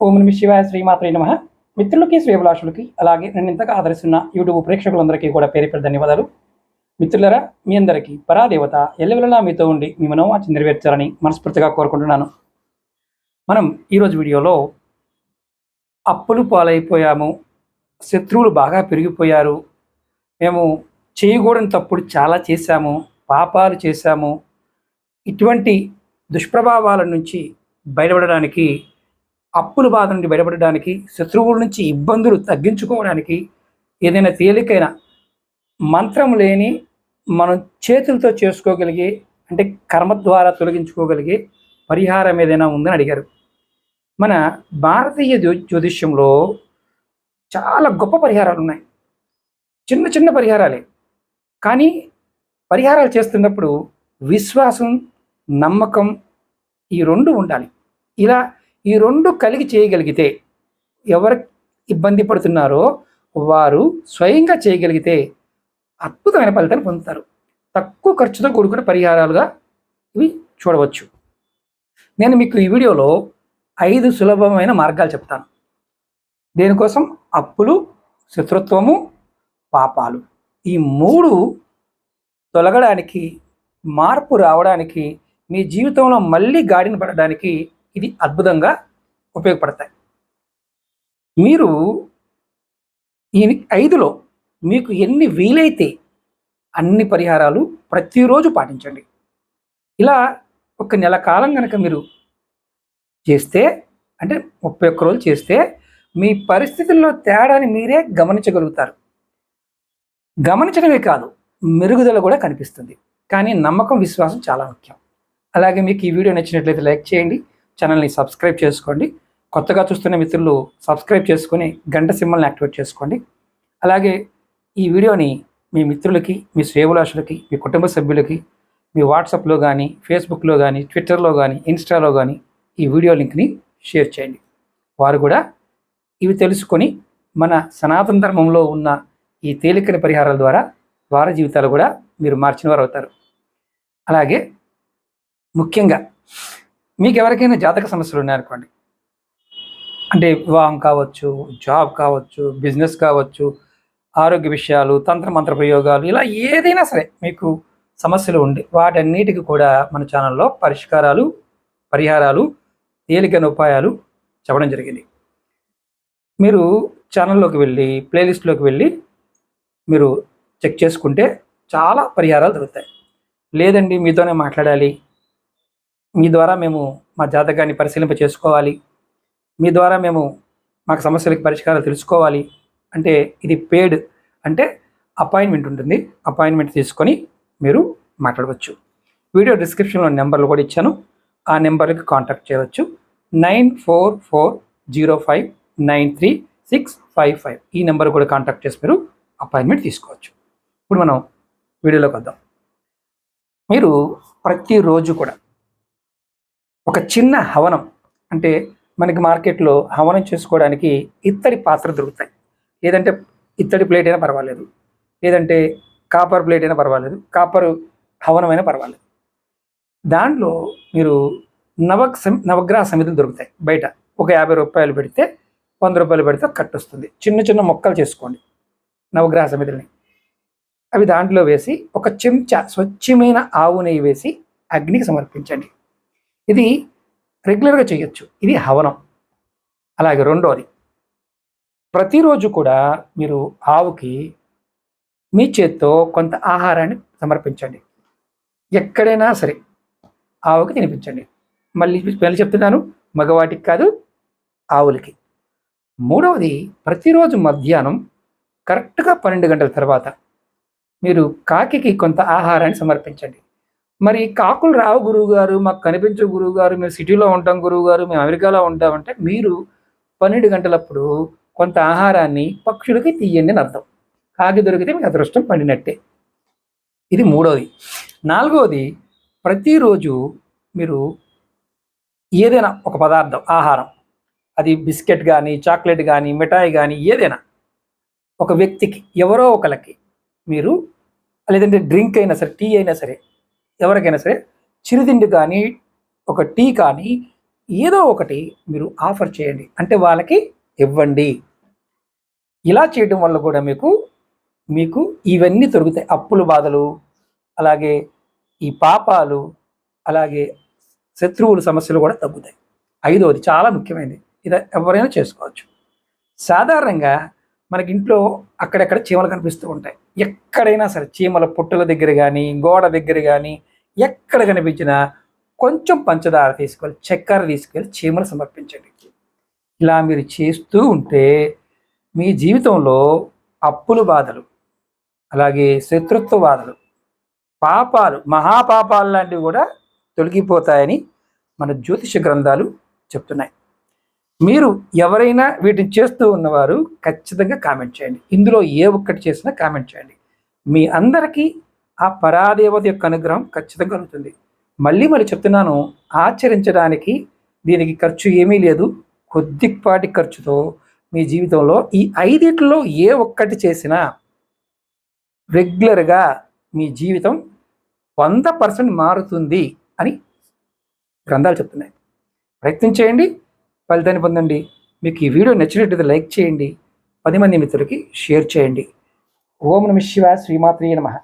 ఓం నమ శివాయ, శ్రీమాత్రే నమః. మిత్రులకి, శ్రేభిలాషులకి, అలాగే నన్ను ఇంతగా ఆదరిస్తున్న యూట్యూబ్ ప్రేక్షకులందరికీ కూడా పేరు పేరు ధన్యవాదాలు. మిత్రులరా, మీ అందరికీ పరాదేవత ఎల్లవెల్లలా మీతో ఉండి మీ మనోవాంఛ నెరవేర్చాలని మనస్ఫూర్తిగా కోరుకుంటున్నాను. మనం ఈరోజు వీడియోలో అప్పులు పాలైపోయాము, శత్రువులు బాగా పెరిగిపోయారు, మేము చేయకూడని తప్పుడు చాలా చేశాము, పాపాలు చేశాము, ఇటువంటి దుష్ప్రభావాల నుంచి బయటపడడానికి, అప్పుల బాధ నుండి బయటపడడానికి, శత్రువుల నుంచి ఇబ్బందులు తగ్గించుకోవడానికి ఏదైనా తేలికైన మంత్రం లేని మనం చేతులతో చేసుకోగలిగే, అంటే కర్మ ద్వారా తొలగించుకోగలిగే పరిహారం ఏదైనా ఉందని అడిగారు. మన భారతీయ జ్యోతిష్యంలో చాలా గొప్ప పరిహారాలు ఉన్నాయి. చిన్న చిన్న పరిహారాలే, కానీ పరిహారాలు చేస్తున్నప్పుడు విశ్వాసం, నమ్మకం ఈ రెండు ఉండాలి. ఇలా ఈ రెండు కలిగి చేయగలిగితే, ఎవరు ఇబ్బంది పడుతున్నారో వారు స్వయంగా చేయగలిగితే అద్భుతమైన ఫలితాన్ని పొందుతారు. తక్కువ ఖర్చుతో కూడుకున్న పరిహారాలుగా ఇవి చూడవచ్చు. నేను మీకు ఈ వీడియోలో 5 సులభమైన మార్గాలు చెప్తాను. దేనికోసం? అప్పులు, శత్రుత్వము, పాపాలు, ఈ 3 తొలగడానికి, మార్పు రావడానికి, మీ జీవితంలో మళ్ళీ గాడిన పడడానికి ఇది అద్భుతంగా ఉపయోగపడతాయి. మీరు ఈ 5లో మీకు ఎన్ని వీలైతే అన్ని పరిహారాలు ప్రతిరోజు పాటించండి. ఇలా ఒక నెల కాలం కనుక మీరు చేస్తే, అంటే 31 రోజులు చేస్తే, మీ పరిస్థితుల్లో తేడాని మీరే గమనించగలుగుతారు. గమనించడమే కాదు, మెరుగుదల కూడా కనిపిస్తుంది. కానీ నమ్మకం, విశ్వాసం చాలా ముఖ్యం. అలాగే మీకు ఈ వీడియో నచ్చినట్లయితే లైక్ చేయండి, ఛానల్ని సబ్స్క్రైబ్ చేసుకోండి. కొత్తగా చూస్తున్న మిత్రులు సబ్స్క్రైబ్ చేసుకొని గంట సింబల్ని యాక్టివేట్ చేసుకోండి. అలాగే ఈ వీడియోని మీ మిత్రులకి, మీ శ్రేభిలాషులకి, మీ కుటుంబ సభ్యులకి, మీ వాట్సాప్లో కానీ, ఫేస్బుక్లో కానీ, ట్విట్టర్లో కానీ, ఇన్స్టాలో కానీ ఈ వీడియో లింక్ని షేర్ చేయండి. వారు కూడా ఇవి తెలుసుకొని మన సనాతన ధర్మంలో ఉన్న ఈ తేలికైన పరిహారాల ద్వారా వారి జీవితాలు కూడా మీరు మార్చిన వారు అవుతారు. అలాగే ముఖ్యంగా మీకు ఎవరికైనా జాతక సమస్యలు ఉన్నాయనుకోండి, అంటే వివాహం కావచ్చు, జాబ్ కావచ్చు, బిజినెస్ కావచ్చు, ఆరోగ్య విషయాలు, తంత్రమంత్ర ప్రయోగాలు, ఇలా ఏదైనా సరే మీకు సమస్యలు ఉండి వాటన్నిటికీ కూడా మన ఛానల్లో పరిష్కారాలు, పరిహారాలు, తేలికైన ఉపాయాలు చెప్పడం జరిగింది. మీరు ఛానల్లోకి వెళ్ళి, ప్లేలిస్ట్లోకి వెళ్ళి మీరు చెక్ చేసుకుంటే చాలా పరిహారాలు దొరుకుతాయి. లేదండి మీతోనే మాట్లాడాలి, మీ ద్వారా మేము మా జాతకాన్ని పరిశీలింప చేసుకోవాలి, మీ ద్వారా మేము మాకు సమస్యలకి పరిష్కారాలు తెలుసుకోవాలి అంటే ఇది పెయిడ్, అంటే అపాయింట్మెంట్ ఉంటుంది. అపాయింట్మెంట్ తీసుకొని మీరు మాట్లాడవచ్చు. వీడియో డిస్క్రిప్షన్లో నెంబర్లు కూడా ఇచ్చాను, ఆ నెంబర్కి కాంటాక్ట్ చేయవచ్చు. 9440593655 ఈ నెంబర్ కూడా కాంటాక్ట్ చేసి మీరు అపాయింట్మెంట్ తీసుకోవచ్చు. ఇప్పుడు మనం వీడియోలోకి వద్దాం. మీరు ప్రతిరోజు కూడా ఒక చిన్న హవనం, అంటే మనకి మార్కెట్లో హవనం చేసుకోవడానికి ఇత్తడి పాత్ర దొరుకుతాయి, లేదంటే ఇత్తడి ప్లేట్ అయినా పర్వాలేదు, లేదంటే కాపర్ ప్లేట్ అయినా పర్వాలేదు, కాపర్ హవనం అయినా పర్వాలేదు. దాంట్లో మీరు నవగ్రహ సమితులు దొరుకుతాయి బయట. ఒక 50 రూపాయలు పెడితే, 100 రూపాయలు పెడితే కట్టు వస్తుంది. చిన్న చిన్న మొక్కలు చేసుకోండి నవగ్రహ సమితుల్ని. అవి దాంట్లో వేసి ఒక చెంచా స్వచ్ఛమైన ఆవు నెయ్యి వేసి అగ్నికి సమర్పించండి. ఇది రెగ్యులర్గా చేయొచ్చు, ఇది హవనం. అలాగే రెండోది, ప్రతిరోజు కూడా మీరు ఆవుకి మీ చేత్తో కొంత ఆహారాన్ని సమర్పించండి. ఎక్కడైనా సరే ఆవుకి తినిపించండి. మళ్ళీ చెప్తున్నాను, మగవాటికి కాదు, ఆవులకి. మూడవది, ప్రతిరోజు మధ్యాహ్నం కరెక్ట్గా 12 గంటల తర్వాత మీరు కాకికి కొంత ఆహారాన్ని సమర్పించండి. మరి కాకులు రావు గురువుగారు, మాకు కనిపించు గురువుగారు, మేము సిటీలో ఉంటాం గురువుగారు, మేము అమెరికాలో ఉంటామంటే మీరు 12 గంటలప్పుడు కొంత ఆహారాన్ని పక్షులకి తీయండి అని అర్థం. కాకి దొరికితే మీకు అదృష్టం పండినట్టే. ఇది మూడవది. నాలుగవది, ప్రతిరోజు మీరు ఏదైనా ఒక పదార్థం, ఆహారం, అది బిస్కెట్ కానీ, చాక్లెట్ కానీ, మిఠాయి కానీ, ఏదైనా ఒక వ్యక్తికి, ఎవరో ఒకరికి మీరు, లేదంటే డ్రింక్ అయినా సరే, టీ అయినా సరే, ఎవరికైనా సరే చిరుతిండి కానీ, ఒక టీ కానీ, ఏదో ఒకటి మీరు ఆఫర్ చేయండి, అంటే వాళ్ళకి ఇవ్వండి. ఇలా చేయడం వల్ల కూడా మీకు ఇవన్నీ దొరుకుతాయి. అప్పుల బాధలు, అలాగే ఈ పాపాలు, అలాగే శత్రువుల సమస్యలు కూడా తగ్గుతాయి. ఐదవది చాలా ముఖ్యమైనది, ఇది ఎవరైనా చేసుకోవచ్చు. సాధారణంగా మనకి ఇంట్లో అక్కడెక్కడ చీమలు కనిపిస్తూ ఉంటాయి. ఎక్కడైనా సరే చీమల పుట్టల దగ్గర కానీ, గోడ దగ్గర కానీ, ఎక్కడ కనిపించినా కొంచెం పంచదార తీసుకొని, చక్కెర తీసుకెళ్ళి చీమలు సమర్పించండి. ఇలా మీరు చేస్తూ ఉంటే మీ జీవితంలో అప్పుల బాధలు, అలాగే శత్రుత్వ బాధలు, పాపాలు, మహాపాపాలు లాంటివి కూడా తొలగిపోతాయని మన జ్యోతిష గ్రంథాలు చెప్తున్నాయి. మీరు ఎవరైనా వీటిని చేస్తూ ఉన్నవారు ఖచ్చితంగా కామెంట్ చేయండి. ఇందులో ఏ ఒక్కటి చేసినా కామెంట్ చేయండి. మీ అందరికీ ఆ పరాదేవత యొక్క అనుగ్రహం ఖచ్చితంగా కలుగుతుంది. మళ్ళీ చెప్తున్నాను, ఆచరించడానికి దీనికి ఖర్చు ఏమీ లేదు. కొద్దిపాటి ఖర్చుతో మీ జీవితంలో ఈ ఐదింటిలో ఏ ఒక్కటి చేసినా రెగ్యులర్గా మీ జీవితం 100% మారుతుంది అని గ్రంథాలు చెప్తున్నాయి. ప్రయత్నం చేయండి, ఫలితాన్ని పొందండి. మీకు ఈ వీడియో నచ్చినట్లయితే లైక్ చేయండి, 10 మంది మిత్రులకి షేర్ చేయండి. ఓం నమః శివాయ, శ్రీమాత్రే నమః.